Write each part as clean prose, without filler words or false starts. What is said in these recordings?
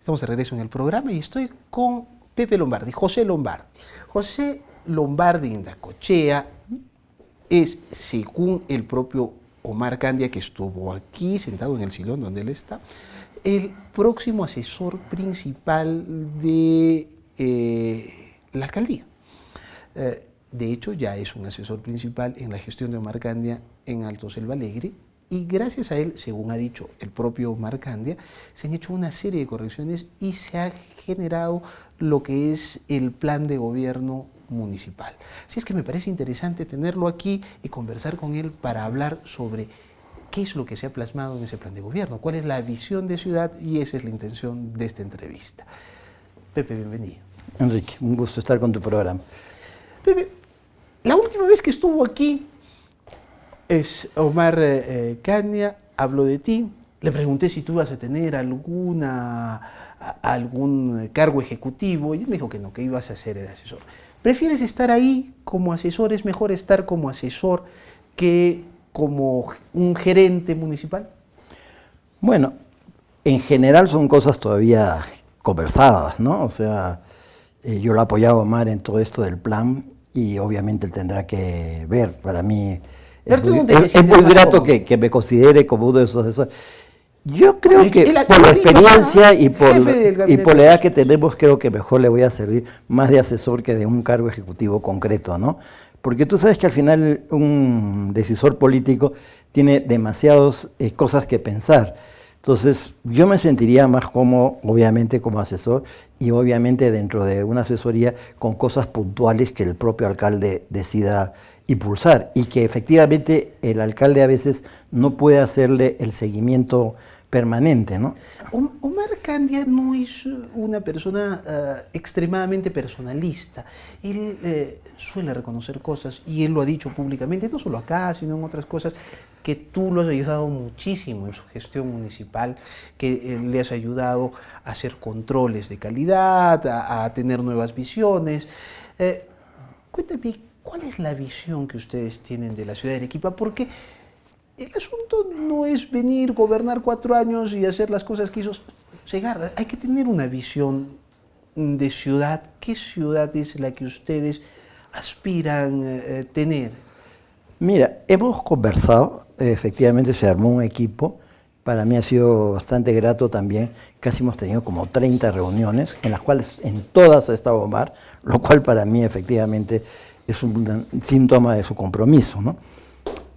Estamos de regreso en el programa y estoy con Pepe Lombardi, José Lombardi. José Lombardi Indacochea es, según el propio Omar Candia, que estuvo aquí sentado en el sillón donde él está, el próximo asesor principal de la alcaldía. De hecho, ya es un asesor principal en la gestión de Omar Candia en Alto Selva Alegre, y gracias a él, según ha dicho el propio Omar Candia, se han hecho una serie de correcciones y se ha generado lo que es el plan de gobierno municipal. Así es que me parece interesante tenerlo aquí y conversar con él para hablar sobre qué es lo que se ha plasmado en ese plan de gobierno, cuál es la visión de ciudad, y esa es la intención de esta entrevista. Pepe, bienvenido. Enrique, un gusto estar con tu programa. Pepe, la última vez que estuvo aquí, Omar Candia habló de ti, le pregunté si tú ibas a tener algún cargo ejecutivo, y él me dijo que no, que ibas a ser el asesor. ¿Prefieres estar ahí como asesor? ¿Es mejor estar como asesor que como un gerente municipal? Bueno, en general son cosas todavía conversadas, ¿no? O sea, yo lo he apoyado a Omar en todo esto del plan y obviamente él tendrá que ver. Para mí es muy grato que me considere como uno de sus asesores. Yo creo que por la experiencia y por la edad que tenemos, creo que mejor le voy a servir más de asesor que de un cargo ejecutivo concreto, ¿no? Porque tú sabes que al final un decisor político tiene demasiadas cosas que pensar. Entonces, yo me sentiría más cómodo, obviamente, como asesor y obviamente dentro de una asesoría con cosas puntuales que el propio alcalde decida impulsar y que efectivamente el alcalde a veces no puede hacerle el seguimiento permanente, ¿no? Omar Candia no es una persona extremadamente personalista. Él suele reconocer cosas, y él lo ha dicho públicamente, no solo acá, sino en otras cosas, que tú lo has ayudado muchísimo en su gestión municipal, que le has ayudado a hacer controles de calidad, a tener nuevas visiones. Cuéntame, ¿cuál es la visión que ustedes tienen de la ciudad de Arequipa? Porque el asunto no es venir, gobernar 4 años y hacer las cosas que hizo Segarra. Hay que tener una visión de ciudad. ¿Qué ciudad es la que ustedes aspiran tener? Mira, hemos conversado, efectivamente se armó un equipo. Para mí ha sido bastante grato también. Casi hemos tenido como 30 reuniones, en las cuales en todas ha estado Omar, lo cual para mí efectivamente es un síntoma de su compromiso, ¿no?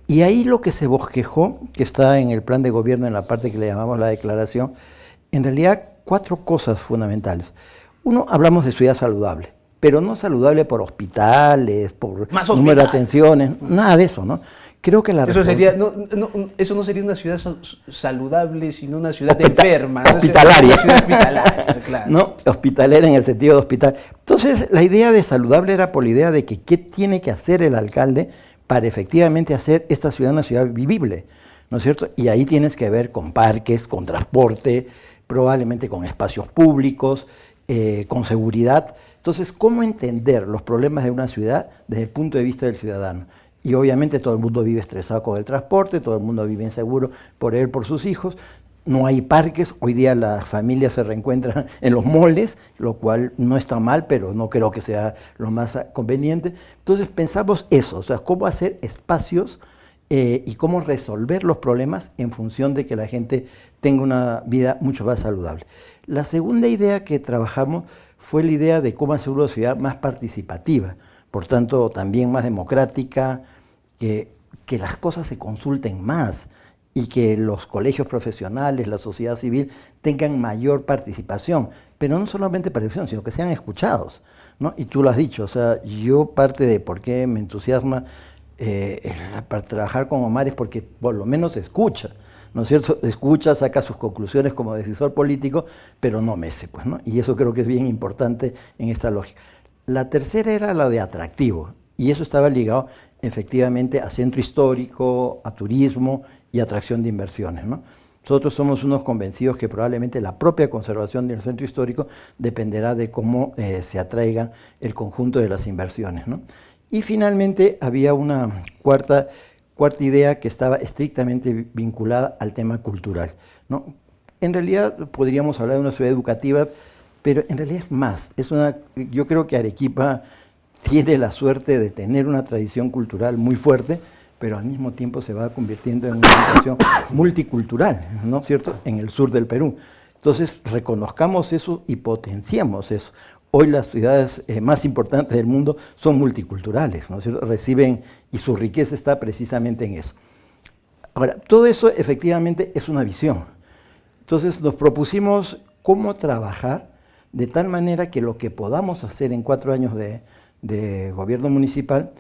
Y ahí lo que se bosquejó, que está en el plan de gobierno, en la parte que le llamamos la declaración, en realidad 4 cosas fundamentales. Uno, hablamos de ciudad saludable, pero no saludable por hospitales, por número de atenciones, nada de eso, ¿no? Creo que eso no sería una ciudad saludable, sino una ciudad enferma. Hospitalaria. Una ciudad hospitalaria, claro. ¿No? Hospitalaria en el sentido de hospital. Entonces, la idea de saludable era por la idea de que qué tiene que hacer el alcalde para efectivamente hacer esta ciudad una ciudad vivible, ¿no es cierto? Y ahí tienes que ver con parques, con transporte, probablemente con espacios públicos, con seguridad. Entonces, ¿cómo entender los problemas de una ciudad desde el punto de vista del ciudadano? Y obviamente todo el mundo vive estresado con el transporte, todo el mundo vive inseguro por él, por sus hijos. No hay parques, hoy día las familias se reencuentran en los moles, lo cual no está mal, pero no creo que sea lo más conveniente. Entonces pensamos eso, o sea, cómo hacer espacios y cómo resolver los problemas en función de que la gente tenga una vida mucho más saludable. La segunda idea que trabajamos fue la idea de cómo hacer una ciudad más participativa, por tanto también más democrática, que las cosas se consulten más y que los colegios profesionales, la sociedad civil tengan mayor participación, pero no solamente participación, sino que sean escuchados, ¿no? Y tú lo has dicho, o sea, yo parte de por qué me entusiasma para trabajar con Omar es porque por lo menos escucha, ¿no es cierto? Escucha, saca sus conclusiones como decisor político, pero no mece, pues, ¿no? Y eso creo que es bien importante en esta lógica. La tercera era la de atractivo, y eso estaba ligado efectivamente a centro histórico, a turismo y atracción de inversiones, ¿no? Nosotros somos unos convencidos que probablemente la propia conservación del centro histórico dependerá de cómo se atraiga el conjunto de las inversiones, ¿no? Y finalmente había una cuarta idea que estaba estrictamente vinculada al tema cultural, ¿no? en realidad podríamos hablar de una ciudad educativa, pero en realidad es más. Yo creo que Arequipa tiene la suerte de tener una tradición cultural muy fuerte, pero al mismo tiempo se va convirtiendo en una situación multicultural, ¿no es cierto?, en el sur del Perú. Entonces, reconozcamos eso y potenciamos eso. Hoy las ciudades más importantes del mundo son multiculturales, ¿no es cierto?, reciben, y su riqueza está precisamente en eso. Ahora, todo eso efectivamente es una visión. Entonces, nos propusimos cómo trabajar de tal manera que lo que podamos hacer en 4 años de gobierno municipal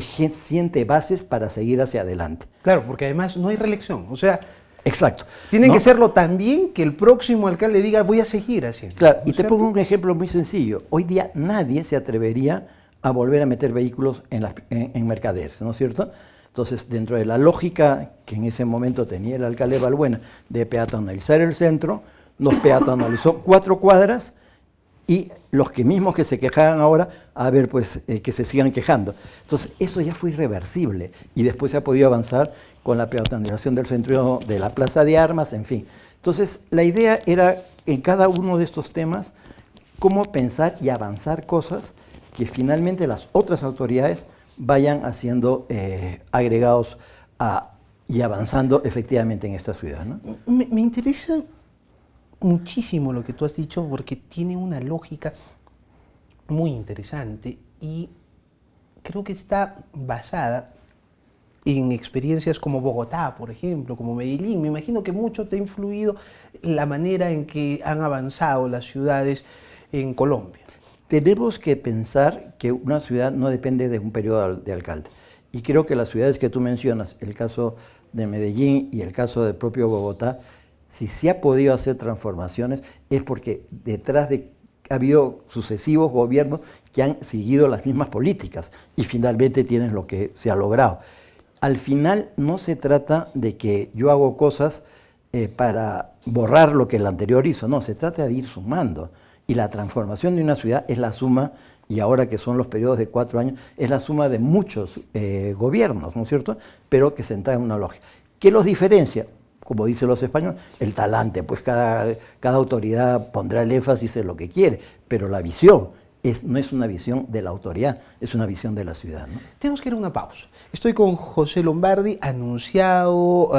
siente bases para seguir hacia adelante. Claro, porque además no hay reelección. O sea, exacto. Tiene ¿no? que serlo tan bien que el próximo alcalde diga voy a seguir haciendo. Claro, ¿no y es te cierto? pongo un ejemplo muy sencillo. Hoy día nadie se atrevería a volver a meter vehículos en mercaderes, ¿no es cierto? Entonces, dentro de la lógica que en ese momento tenía el alcalde Balbuena de peatonalizar el centro, nos peatonalizó 4 cuadras y los mismos que se quejaban ahora, a ver, pues, que se sigan quejando. Entonces, eso ya fue irreversible y después se ha podido avanzar con la peatonalización del centro de la Plaza de Armas, en fin. Entonces, la idea era, en cada uno de estos temas, cómo pensar y avanzar cosas que finalmente las otras autoridades vayan haciendo agregados y avanzando efectivamente en esta ciudad, ¿no? Me interesa muchísimo lo que tú has dicho porque tiene una lógica muy interesante y creo que está basada en experiencias como Bogotá, por ejemplo, como Medellín. Me imagino que mucho te ha influido la manera en que han avanzado las ciudades en Colombia. Tenemos que pensar que una ciudad no depende de un periodo de alcalde. Y creo que las ciudades que tú mencionas, el caso de Medellín y el caso del propio Bogotá, si se ha podido hacer transformaciones es porque detrás ha habido sucesivos gobiernos que han seguido las mismas políticas y finalmente tienen lo que se ha logrado. Al final no se trata de que yo hago cosas para borrar lo que el anterior hizo, no, se trata de ir sumando. Y la transformación de una ciudad es la suma, y ahora que son los periodos de 4 años, es la suma de muchos gobiernos, ¿no es cierto?, pero que se entra en una lógica. ¿Qué los diferencia? Como dicen los españoles, el talante, pues cada autoridad pondrá el énfasis en lo que quiere, pero la visión no es una visión de la autoridad, es una visión de la ciudad, ¿no? Tenemos que ir a una pausa. Estoy con José Lombardi, anunciado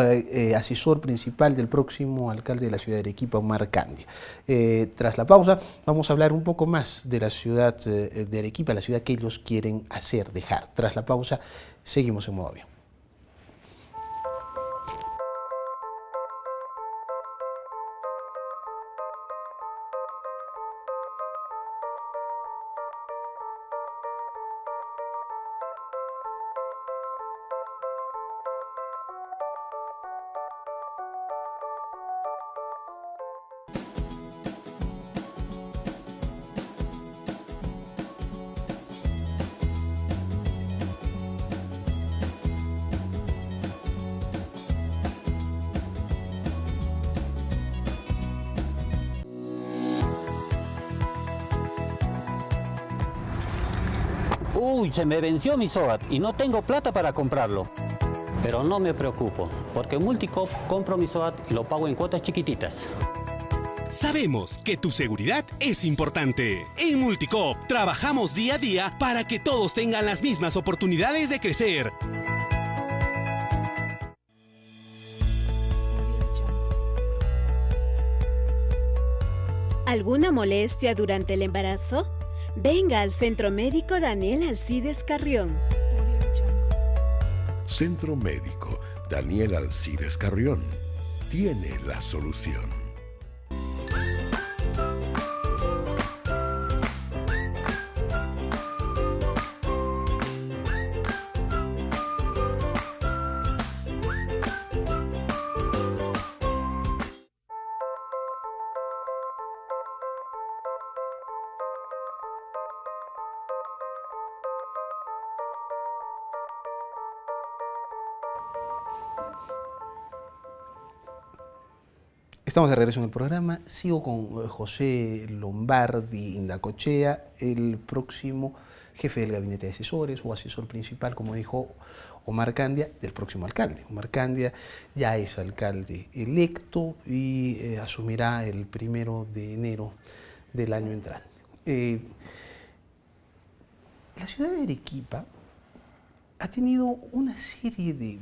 asesor principal del próximo alcalde de la ciudad de Arequipa, Omar Candia. Tras la pausa vamos a hablar un poco más de la ciudad de Arequipa, la ciudad que ellos quieren hacer, dejar. Tras la pausa seguimos en Modo Avión. Uy, se me venció mi SOAT y no tengo plata para comprarlo. Pero no me preocupo, porque en Multicoop compro mi SOAT y lo pago en cuotas chiquititas. Sabemos que tu seguridad es importante. En Multicoop trabajamos día a día para que todos tengan las mismas oportunidades de crecer. ¿Alguna molestia durante el embarazo? Venga al Centro Médico Daniel Alcides Carrión. Centro Médico Daniel Alcides Carrión tiene la solución. Estamos de regreso en el programa. Sigo con José Lombardi Indacochea, el próximo jefe del gabinete de asesores o asesor principal, como dijo Omar Candia, del próximo alcalde. Omar Candia ya es alcalde electo y asumirá el 1 de enero del año entrante. La ciudad de Arequipa ha tenido una serie de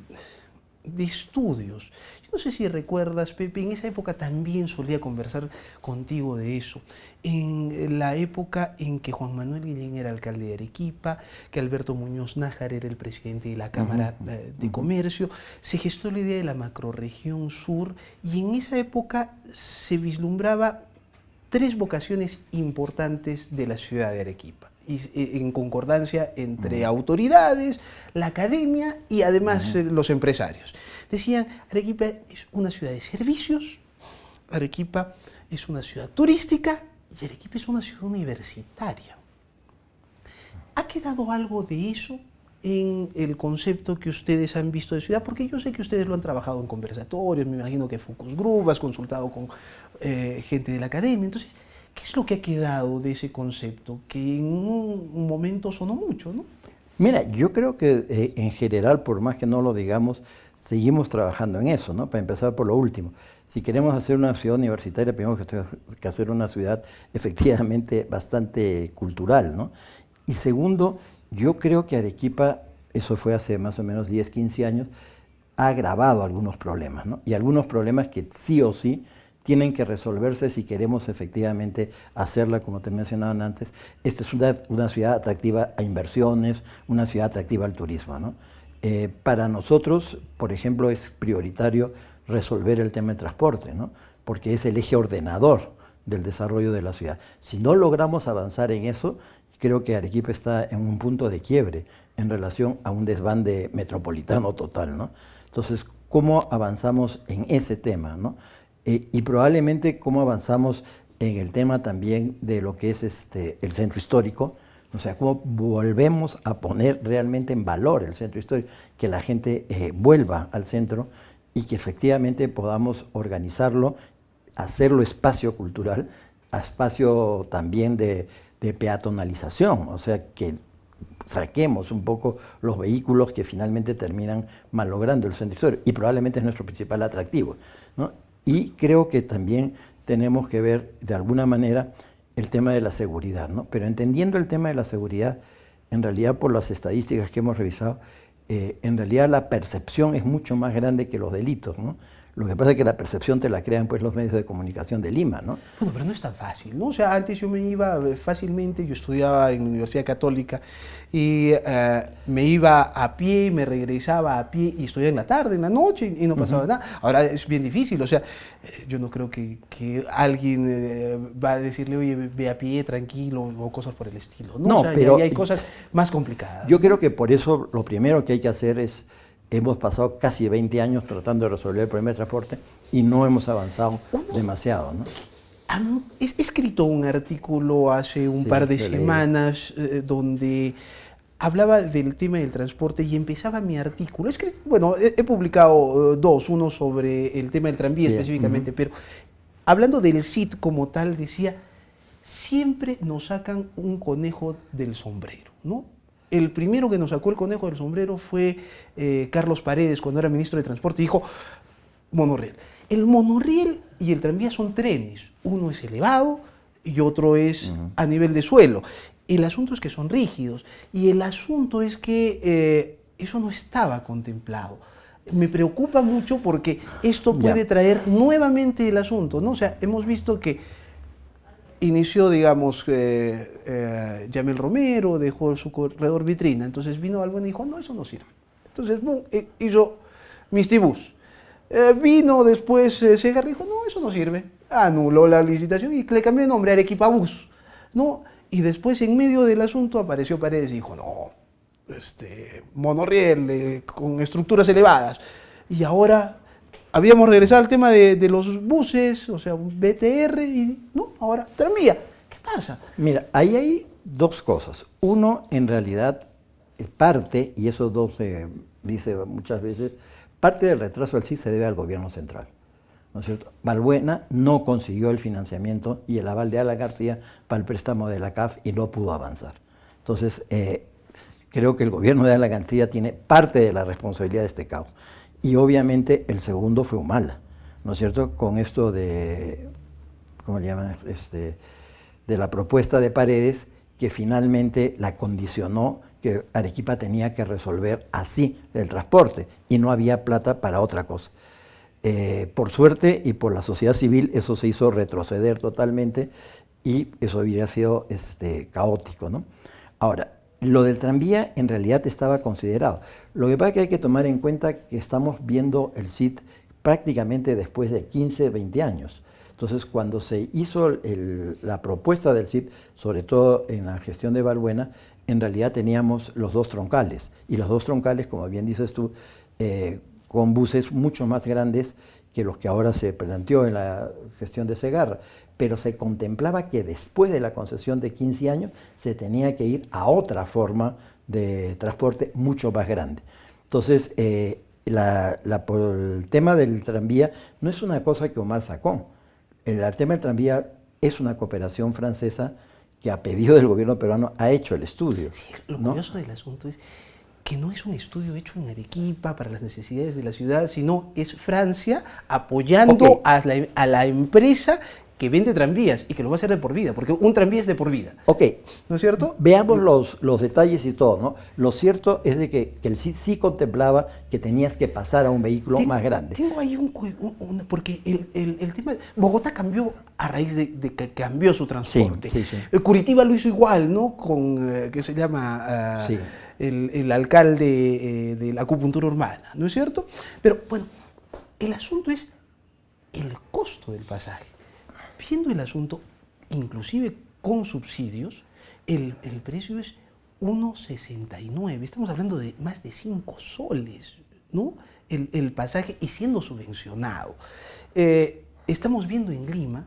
estudios. Yo no sé si recuerdas, Pepe, en esa época también solía conversar contigo de eso. En la época en que Juan Manuel Guillén era alcalde de Arequipa, que Alberto Muñoz Nájar era el presidente de la Cámara de Comercio, se gestó la idea de la macrorregión sur y en esa época se vislumbraba 3 vocaciones importantes de la ciudad de Arequipa, y en concordancia entre autoridades, la academia y además los empresarios. Decían, Arequipa es una ciudad de servicios, Arequipa es una ciudad turística y Arequipa es una ciudad universitaria. ¿Ha quedado algo de eso en el concepto que ustedes han visto de ciudad? Porque yo sé que ustedes lo han trabajado en conversatorios, me imagino que Focus Group, has consultado con gente de la academia. Entonces, ¿qué es lo que ha quedado de ese concepto que en un momento sonó mucho, ¿no? Mira, yo creo que en general, por más que no lo digamos, seguimos trabajando en eso, ¿no? Para empezar por lo último. Si queremos hacer una ciudad universitaria, tenemos que hacer una ciudad efectivamente bastante cultural, ¿no? Y segundo, yo creo que Arequipa, eso fue hace más o menos 10, 15 años, ha agravado algunos problemas, ¿no? Y algunos problemas que sí o sí tienen que resolverse si queremos efectivamente hacerla, como te mencionaban antes. Esta es una ciudad atractiva a inversiones, una ciudad atractiva al turismo, ¿no? Para nosotros, por ejemplo, es prioritario resolver el tema de transporte, ¿no? Porque es el eje ordenador del desarrollo de la ciudad. Si no logramos avanzar en eso, creo que Arequipa está en un punto de quiebre en relación a un desbande metropolitano total, ¿no? Entonces, ¿cómo avanzamos en ese tema, ¿no? Y probablemente cómo avanzamos en el tema también de lo que es el centro histórico, o sea, cómo volvemos a poner realmente en valor el centro histórico, que la gente vuelva al centro y que efectivamente podamos organizarlo, hacerlo espacio cultural, espacio también de peatonalización, o sea, que saquemos un poco los vehículos que finalmente terminan malogrando el centro histórico, y probablemente es nuestro principal atractivo, ¿no? Y creo que también tenemos que ver, de alguna manera, el tema de la seguridad, ¿no? Pero entendiendo el tema de la seguridad, en realidad por las estadísticas que hemos revisado, en realidad la percepción es mucho más grande que los delitos, ¿no? Lo que pasa es que la percepción te la crean pues los medios de comunicación de Lima, ¿no? Bueno, pero no es tan fácil, ¿no? O sea, antes yo me iba fácilmente, yo estudiaba en la Universidad Católica y me iba a pie, me regresaba a pie y estudiaba en la tarde, en la noche y no pasaba nada. Ahora es bien difícil, o sea, yo no creo que alguien va a decirle, oye, ve a pie, tranquilo, o cosas por el estilo, ¿no? No, o sea, pero hay cosas más complicadas. Yo creo que por eso lo primero que hay que hacer es, hemos pasado casi 20 años tratando de resolver el problema de transporte y no hemos avanzado demasiado, ¿no? He escrito un artículo hace un par de semanas donde hablaba del tema del transporte y empezaba mi artículo. Bueno, he publicado 2, uno sobre el tema del tranvía específicamente, pero hablando del CIT como tal, decía, siempre nos sacan un conejo del sombrero, ¿no? El primero que nos sacó el conejo del sombrero fue Carlos Paredes, cuando era ministro de Transporte, dijo, monorriel. El monorriel y el tranvía son trenes, uno es elevado y otro es a nivel de suelo. El asunto es que son rígidos y el asunto es que eso no estaba contemplado. Me preocupa mucho porque esto puede traer nuevamente el asunto, ¿no? O sea, hemos visto que inició, digamos, Yamel Romero, dejó su corredor vitrina, entonces vino Albón y dijo, no, eso no sirve. Entonces, boom, hizo Mistibus. Vino después Segarra y dijo, no, eso no sirve. Anuló la licitación y le cambió de nombre a Arequipa Bus, ¿no? Y después, en medio del asunto, apareció Paredes y dijo, no, monorriel con estructuras elevadas. Y ahora habíamos regresado al tema de los buses, o sea, un BTR, y no, ahora tranvía. ¿Qué pasa? Mira, ahí hay 2 cosas. Uno, en realidad, parte, y eso se dice muchas veces, parte del retraso del CIT se debe al gobierno central. ¿no es cierto? Balbuena no consiguió el financiamiento y el aval de Alan García para el préstamo de la CAF y no pudo avanzar. Entonces, creo que el gobierno de Alan García tiene parte de la responsabilidad de este caos. Y obviamente el segundo fue Humala, ¿no es cierto? Con esto de, ¿cómo le llaman? De la propuesta de Paredes, que finalmente la condicionó que Arequipa tenía que resolver así el transporte y no había plata para otra cosa. Por suerte y por la sociedad civil eso se hizo retroceder totalmente y eso hubiera sido caótico, ¿no? Ahora, lo del tranvía en realidad estaba considerado. Lo que pasa es que hay que tomar en cuenta que estamos viendo el CIT prácticamente después de 15, 20 años. Entonces, cuando se hizo la propuesta del CIP, sobre todo en la gestión de Balbuena, en realidad teníamos los dos troncales. Y los dos troncales, como bien dices tú, con buses mucho más grandes que los que ahora se planteó en la gestión de Segarra. Pero se contemplaba que después de la concesión de 15 años se tenía que ir a otra forma de transporte mucho más grande. Entonces, por el tema del tranvía no es una cosa que Omar sacó. El tema del tranvía es una cooperación francesa que a pedido del gobierno peruano ha hecho el estudio. Sí, lo ¿no? curioso del asunto es que no es un estudio hecho en Arequipa para las necesidades de la ciudad, sino es Francia apoyando a la empresa que vende tranvías y que lo va a hacer de por vida, porque un tranvía es de por vida. Ok. ¿No es cierto? Veamos los detalles y todo, ¿no? Lo cierto es de que el CIT sí contemplaba que tenías que pasar a un vehículo más grande. Tengo ahí porque el tema, Bogotá cambió a raíz de que cambió su transporte. Sí. Curitiba lo hizo igual, ¿no? Con, ¿qué se llama? Sí. El alcalde de la acupuntura urbana, ¿no es cierto? Pero bueno, el asunto es el costo del pasaje. Viendo el asunto, inclusive con subsidios, el precio es 1,69. Estamos hablando de más de 5 soles, ¿no? El pasaje y siendo subvencionado. Estamos viendo en Lima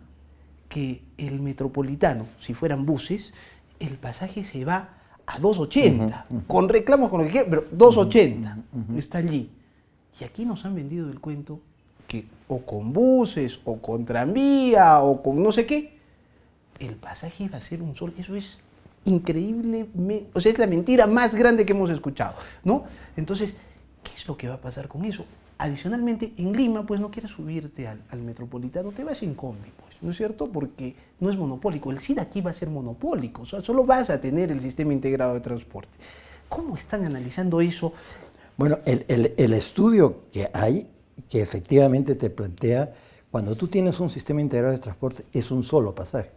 que el metropolitano, si fueran buses, el pasaje se va a 2,80, con reclamos, con lo que quieran, pero 2,80 está allí. Y aquí nos han vendido el cuento que o con buses, o con tranvía, o con no sé qué, el pasaje iba a ser un sol. Eso es increíble, o sea, es la mentira más grande que hemos escuchado, ¿no? Entonces, ¿qué es lo que va a pasar con eso? Adicionalmente, en Lima, pues no quieres subirte al metropolitano, te vas en combi, pues, ¿no es cierto? Porque no es monopólico. El CID aquí va a ser monopólico, o sea, solo vas a tener el sistema integrado de transporte. ¿Cómo están analizando eso? Bueno, el estudio que hay, que efectivamente te plantea, cuando tú tienes un sistema integrado de transporte, es un solo pasaje,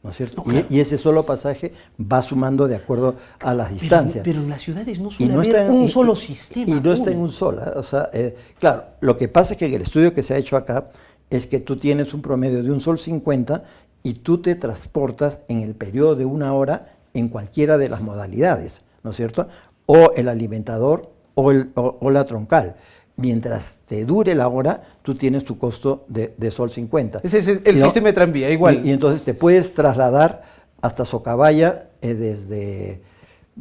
¿no es cierto? No, claro. Y ese solo pasaje va sumando de acuerdo a las distancias. Pero en las ciudades no suele haber un solo sistema. Y no está en un solo. O sea, claro, lo que pasa es que en el estudio que se ha hecho acá es que tú tienes un promedio de 1,50 y tú te transportas en el periodo de 1 hora en cualquiera de las modalidades, ¿no es cierto? O el alimentador o la troncal. Mientras te dure la hora, tú tienes tu costo de sol 50. Ese es el sistema de tranvía, igual. Y entonces te puedes trasladar hasta Socabaya desde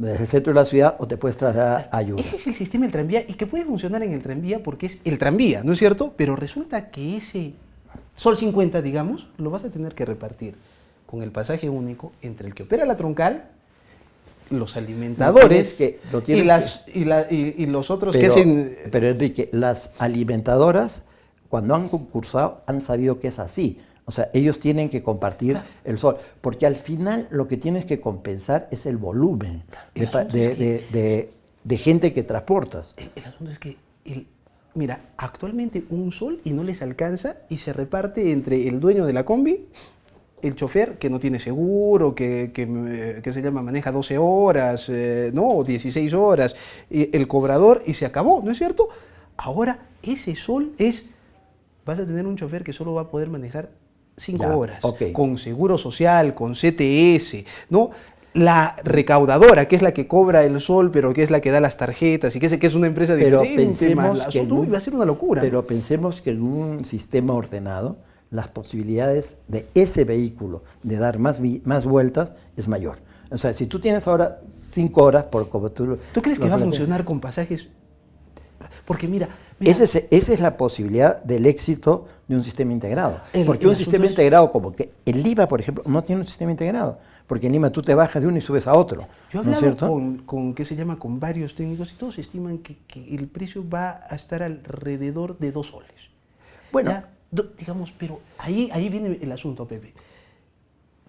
el centro de la ciudad o te puedes trasladar a Ayuda. Ese es el sistema del tranvía y que puede funcionar en el tranvía porque es el tranvía, ¿no es cierto? Pero resulta que ese sol 50, digamos, lo vas a tener que repartir con el pasaje único entre el que opera la troncal, los alimentadores y los otros que hacen... Pero Enrique, las alimentadoras, cuando han concursado, han sabido que es así. O sea, ellos tienen que compartir el sol, porque al final lo que tienes que compensar es el volumen de gente que transportas. El asunto es que, mira, actualmente un sol y no les alcanza y se reparte entre el dueño de la combi, el chofer que no tiene seguro, que se llama maneja 12 horas, ¿no? O 16 horas, el cobrador y se acabó, ¿no es cierto? Ahora ese sol vas a tener un chofer que solo va a poder manejar 5 horas, con seguro social, con CTS, ¿no? La recaudadora, que es la que cobra el sol, pero que es la que da las tarjetas y que es una empresa diferente, pensemos que va a ser una locura. Pero pensemos que en un sistema ordenado, las posibilidades de ese vehículo de dar más vueltas es mayor. O sea, si tú tienes ahora 5 horas, como tú... ¿Tú crees que va a funcionar con pasajes? Porque mira, Esa es la posibilidad del éxito de un sistema integrado. Porque un sistema es, integrado como que en Lima, por ejemplo, no tiene un sistema integrado. Porque en Lima tú te bajas de uno y subes a otro. yo he ¿no es cierto? hablado ¿qué se llama? Con varios técnicos y todos estiman que el precio va a estar alrededor de 2 soles. Bueno, Ya, digamos, pero ahí viene el asunto, Pepe.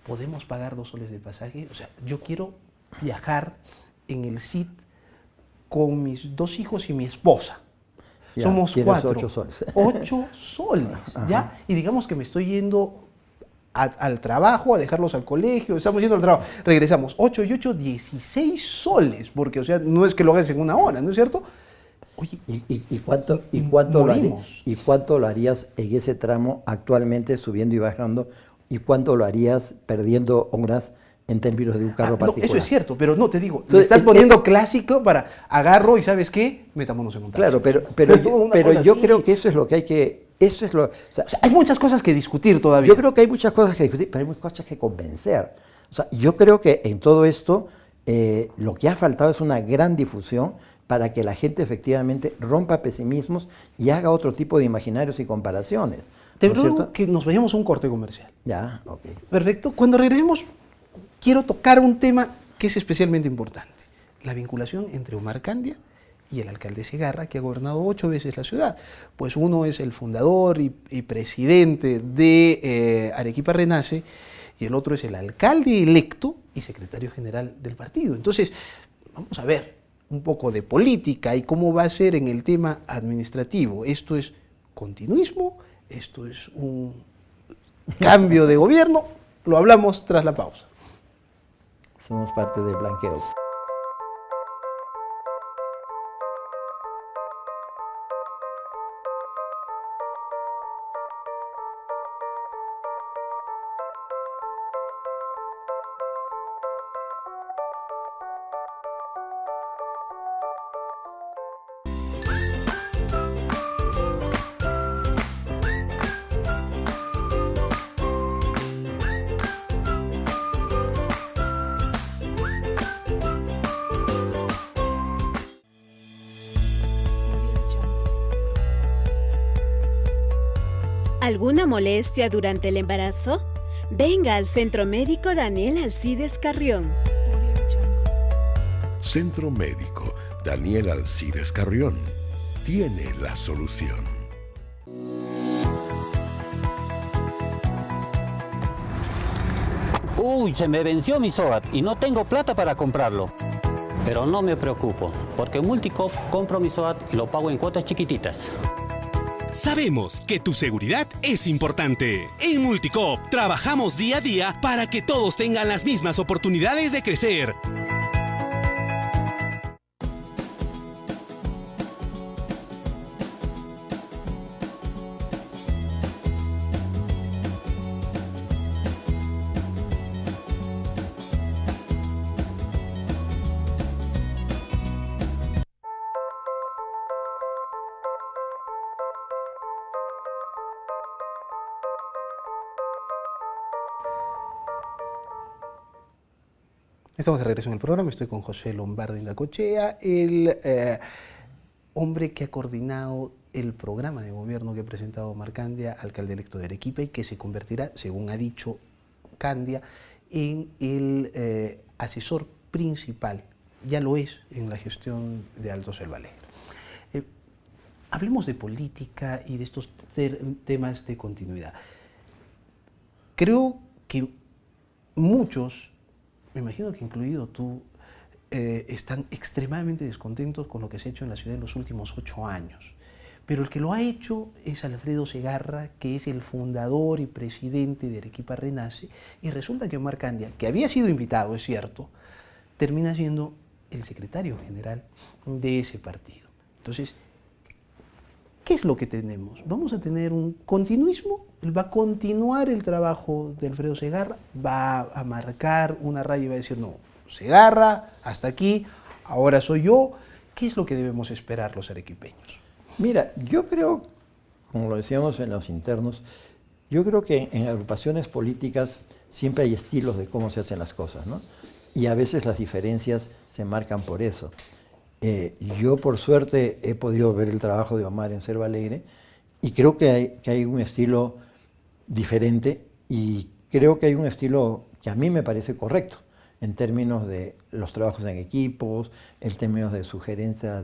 ¿Podemos pagar 2 soles de pasaje? O sea, yo quiero viajar en el CIT con mis 2 hijos y mi esposa. Ya, Somos quieres 4. 8 soles. 8 soles, ¿ya? Y digamos que me estoy yendo al trabajo, a dejarlos al colegio, estamos yendo al trabajo, regresamos, 8 y 8, 16 soles, porque, o sea, no es que lo hagas en una hora, ¿no es cierto? Oye, ¿Y cuánto morimos. ¿Y cuánto lo harías en ese tramo actualmente subiendo y bajando? ¿Y cuánto lo harías perdiendo horas en términos de un carro no, particular? eso es cierto, pero no, te digo, Entonces, me estás poniendo clásico para agarro y ¿sabes qué? Metámonos en un taxi. Claro, pero Una cosa yo así. creo que eso es lo que hay que... Eso es lo, o sea, O sea, hay muchas cosas que discutir todavía. yo creo que hay muchas cosas que discutir, pero hay muchas cosas que convencer. O sea, yo creo que en todo esto lo que ha faltado es una gran difusión para que la gente efectivamente rompa pesimismos y haga otro tipo de imaginarios y comparaciones. Te ¿no es ruego cierto? que nos vayamos a un corte comercial. Ya, ok. Perfecto. Cuando regresemos, quiero tocar un tema que es especialmente importante. La vinculación entre Omar Candia y el alcalde Segarra, que ha gobernado 8 veces la ciudad. Pues uno es el fundador y presidente de Arequipa Renace, y el otro es el alcalde electo y secretario general del partido. Entonces, vamos a ver un poco de política y cómo va a ser en el tema administrativo. Esto es continuismo, esto es un cambio de gobierno, lo hablamos tras la pausa. Somos parte del blanqueo. ¿Alguna molestia durante el embarazo? Venga al Centro Médico Daniel Alcides Carrión. Centro Médico Daniel Alcides Carrión tiene la solución. Uy, se me venció mi SOAT y no tengo plata para comprarlo. Pero no me preocupo, porque en Multicop compro mi SOAT y lo pago en cuotas chiquititas. Sabemos que tu seguridad es importante. En Multicop trabajamos día a día para que todos tengan las mismas oportunidades de crecer. Estamos de regreso en el programa, estoy con José Lombardi Indacochea, el hombre que ha coordinado el programa de gobierno que ha presentado Omar Candia, alcalde electo de Arequipa, y que se convertirá, según ha dicho Candia, en el asesor principal, ya lo es, en la gestión de Alto Selva Alegre. Hablemos de política y de estos temas de continuidad. Creo que muchos, me imagino que incluido tú, están extremadamente descontentos con lo que se ha hecho en la ciudad en los últimos 8 años. Pero el que lo ha hecho es Alfredo Segarra, que es el fundador y presidente de Arequipa Renace, y resulta que Omar Candia, que había sido invitado, es cierto, termina siendo el secretario general de ese partido. Entonces, ¿qué es lo que tenemos? ¿Vamos a tener un continuismo? ¿Va a continuar el trabajo de Alfredo Segarra? ¿Va a marcar una raya y va a decir, no, Segarra, hasta aquí, ahora soy yo? ¿Qué es lo que debemos esperar los arequipeños? Mira, yo creo, como lo decíamos en los internos, yo creo que en agrupaciones políticas siempre hay estilos de cómo se hacen las cosas, ¿no? Y a veces las diferencias se marcan por eso. Yo por suerte he podido ver el trabajo de Omar en Selva Alegre y creo que hay un estilo diferente y creo que hay un estilo que a mí me parece correcto en términos de los trabajos en equipos, en términos de sugerencia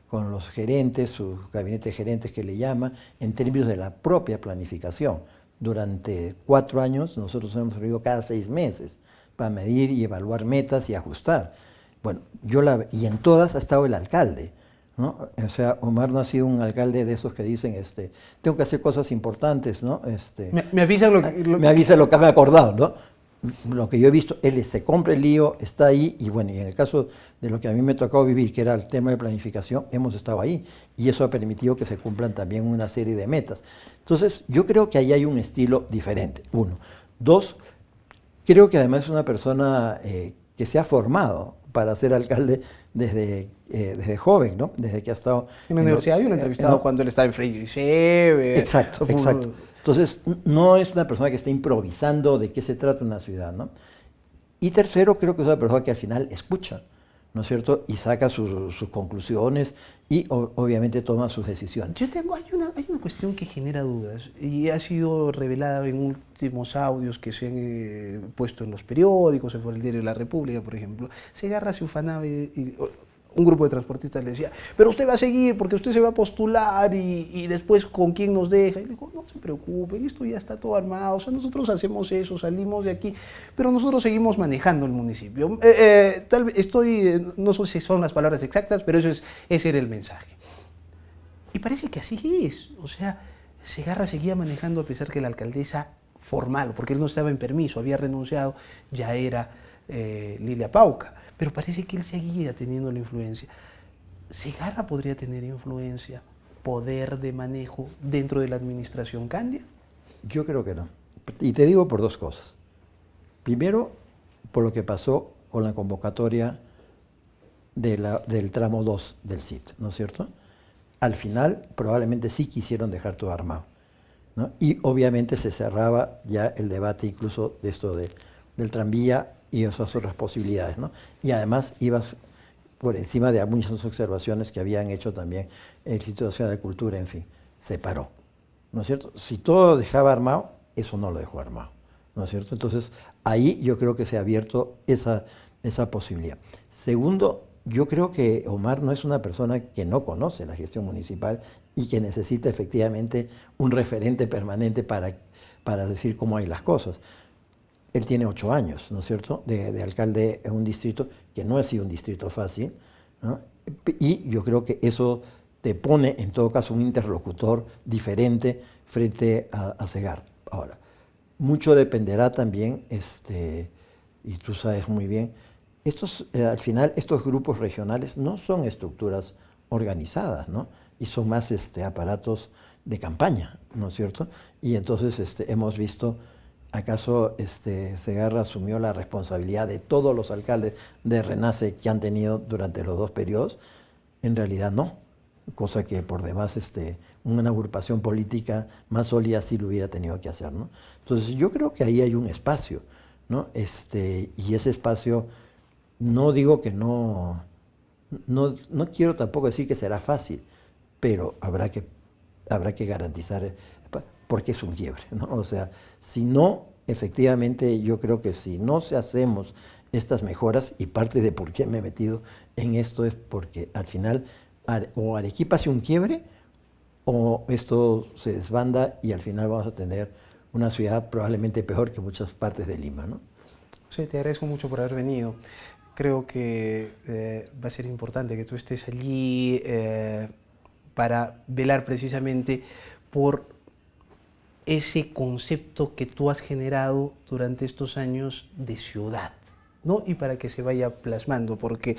con los gerentes, sus gabinetes gerentes que le llama, en términos de la propia planificación. Durante 4 años nosotros hemos reunido cada 6 meses para medir y evaluar metas y ajustar. Bueno, y en todas ha estado el alcalde, ¿no? O sea, Omar no ha sido un alcalde de esos que dicen, tengo que hacer cosas importantes, ¿no? Me avisan me avisa lo que me ha acordado, ¿no? Lo que yo he visto, él se compra el lío, está ahí, y bueno, y en el caso de lo que a mí me tocó vivir, que era el tema de planificación, hemos estado ahí, y eso ha permitido que se cumplan también una serie de metas. Entonces, yo creo que ahí hay un estilo diferente, 1. 2, creo que además es una persona que se ha formado para ser alcalde desde joven, ¿no? Desde que ha estado en la universidad. Yo lo he entrevistado cuando él estaba en Freire Sever. Exacto. Entonces, no es una persona que está improvisando de qué se trata una ciudad, ¿no? Y tercero, creo que es una persona que al final escucha, ¿no es cierto? Y saca sus conclusiones y obviamente toma sus decisiones. Hay una cuestión que genera dudas y ha sido revelada en últimos audios que se han puesto en los periódicos, en el diario La República, por ejemplo. Segarra se ufanaba y un grupo de transportistas le decía, pero usted va a seguir porque usted se va a postular y después con quién nos deja. Y le dijo, no se preocupen, esto ya está todo armado, o sea, nosotros hacemos eso, salimos de aquí, pero nosotros seguimos manejando el municipio. Tal vez no sé si son las palabras exactas, pero ese era el mensaje. Y parece que así es, o sea, Segarra seguía manejando a pesar que la alcaldesa formal, porque él no estaba en permiso, había renunciado, ya era Lilia Pauca. Pero parece que él seguía teniendo la influencia. ¿Segarra podría tener influencia, poder de manejo dentro de la administración Candia? Yo creo que no. Y te digo por 2 cosas. Primero, por lo que pasó con la convocatoria del tramo 2 del CIT, ¿no es cierto? Al final, probablemente sí quisieron dejar todo armado, ¿no? Y obviamente se cerraba ya el debate incluso de esto del tranvía y esas otras posibilidades, ¿no? Y además ibas por encima de muchas observaciones que habían hecho también el Instituto Nacional de Cultura, en fin, se paró, ¿no es cierto? Si todo lo dejaba armado, eso no lo dejó armado, ¿no es cierto? Entonces, ahí yo creo que se ha abierto esa posibilidad. Segundo, yo creo que Omar no es una persona que no conoce la gestión municipal y que necesita efectivamente un referente permanente para decir cómo hay las cosas. Él tiene 8 años, ¿no es cierto?, de alcalde en un distrito que no ha sido un distrito fácil, ¿no? Y yo creo que eso te pone, en todo caso, un interlocutor diferente frente a Segarra. Ahora, mucho dependerá también, y tú sabes muy bien, al final estos grupos regionales no son estructuras organizadas, ¿no? Y son más aparatos de campaña, ¿no es cierto? Y entonces hemos visto... ¿Acaso Segarra asumió la responsabilidad de todos los alcaldes de Renace que han tenido durante los 2 periodos? En realidad no, cosa que por demás una agrupación política más sólida sí lo hubiera tenido que hacer, ¿no? Entonces yo creo que ahí hay un espacio, ¿no? Y ese espacio, no digo que no quiero tampoco decir que será fácil, pero habrá que garantizar, porque es un quiebre, ¿no? O sea, si no, efectivamente, yo creo que si no hacemos estas mejoras, y parte de por qué me he metido en esto es porque al final o Arequipa hace un quiebre o esto se desbanda y al final vamos a tener una ciudad probablemente peor que muchas partes de Lima, ¿no? Sí, te agradezco mucho por haber venido. Creo que va a ser importante que tú estés allí para velar precisamente por ese concepto que tú has generado durante estos años de ciudad, ¿no? Y para que se vaya plasmando, porque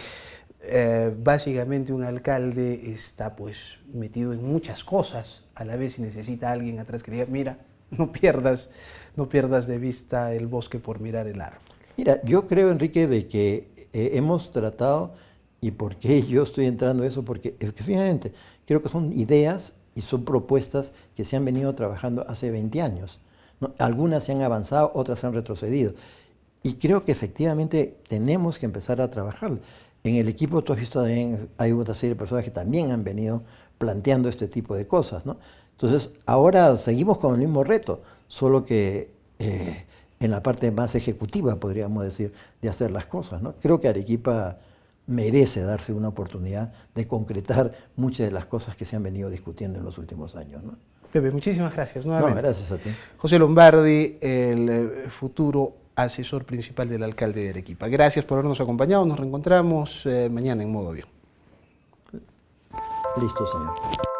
básicamente un alcalde está pues metido en muchas cosas a la vez y necesita a alguien atrás que le diga, mira, no pierdas de vista el bosque por mirar el árbol. Mira, yo creo, Enrique, de que hemos tratado, y por qué yo estoy entrando a eso, porque efectivamente creo que son ideas y son propuestas que se han venido trabajando hace 20 años, ¿no? Algunas se han avanzado, otras se han retrocedido. Y creo que efectivamente tenemos que empezar a trabajar. En el equipo tú has visto también, hay otra serie de personas que también han venido planteando este tipo de cosas, ¿no? Entonces, ahora seguimos con el mismo reto, solo que en la parte más ejecutiva, podríamos decir, de hacer las cosas, ¿no? Creo que Arequipa merece darse una oportunidad de concretar muchas de las cosas que se han venido discutiendo en los últimos años, ¿no? Pepe, muchísimas gracias nuevamente. No, gracias a ti. José Lombardi, el futuro asesor principal del alcalde de Arequipa. Gracias por habernos acompañado. Nos reencontramos mañana en Modo Avión. Listo, señor.